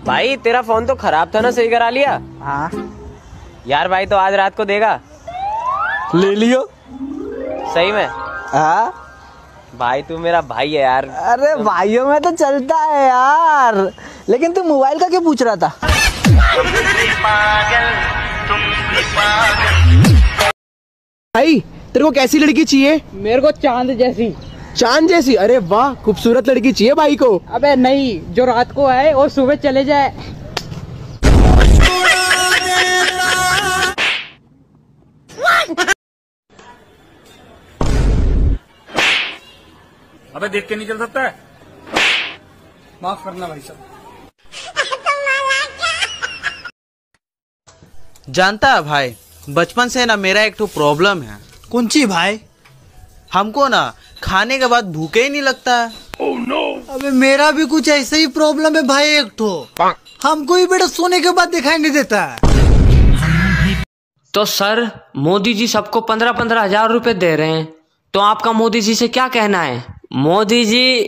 भाई तेरा फोन तो खराब था ना, सही करा लिया? हाँ यार भाई तो आज रात को देगा? ले लियो। सही में? हाँ भाई तू मेरा भाई है यार। अरे भाइयों में तो चलता है यार, लेकिन तू मोबाइल का क्यों पूछ रहा था? भाई तेरे को कैसी लड़की चाहिए? मेरे को चांद जैसी। चांद जैसी? अरे वाह, खूबसूरत लड़की चाहिए भाई को। अबे नहीं, जो रात को आए और सुबह चले जाए। अबे देख के नहीं चल सकता है? माफ करना भाई साहब। जानता है भाई, बचपन से ना मेरा एक तो प्रॉब्लम है। कौन सी भाई? हमको ना खाने के बाद भूखे ही नहीं लगता है। oh, no. अबे मेरा भी कुछ ऐसा ही प्रॉब्लम है भाई। एक तो हमको ही बेटा सोने के बाद दिखाई नहीं देता है। तो सर, मोदी जी सबको 15-15 हजार रुपए दे रहे हैं, तो आपका मोदी जी से क्या कहना है? मोदी जी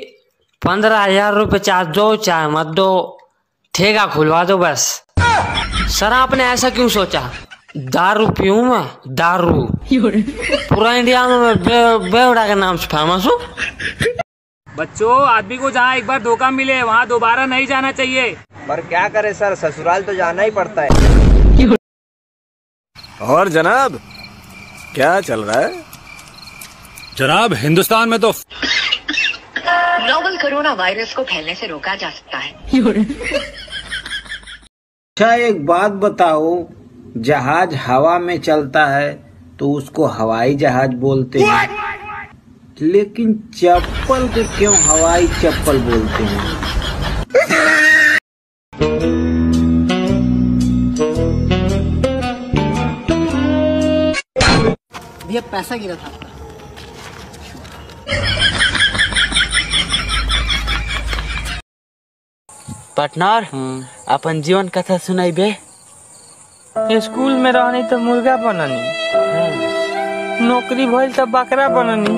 15,000 रुपए चाहे दो चाहे मत दो, ठेका खुलवा दो बस। सर आपने ऐसा क्यों सोचा? दारू पीऊं मैं? दारू पूरा इंडिया में बेवड़ा के नाम से फेमस हूँ। बच्चों, आदमी को जहाँ एक बार धोखा मिले वहाँ दोबारा नहीं जाना चाहिए। पर क्या करे सर, ससुराल तो जाना ही पड़ता है। और जनाब क्या चल रहा है? जनाब हिंदुस्तान में तो नोवल कोरोना वायरस को फैलने से रोका जा सकता है। अच्छा एक बात बताओ, जहाज हवा में चलता है तो उसको हवाई जहाज बोलते हैं, लेकिन चप्पल को क्यों हवाई चप्पल बोलते हैं? भैया पैसा गिरा था। पार्टनर, अपन जीवन कथा सुनाई बे। स्कूल में रहनी तो मुर्गा बननी, नौकरी भइल तो बकरा बननी,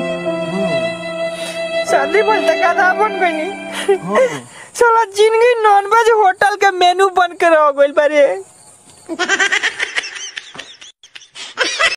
शादी भइल तो गधा बन गई। साला जिंदगी नॉनवेज होटल के मेनू बन के रह गइल बारे।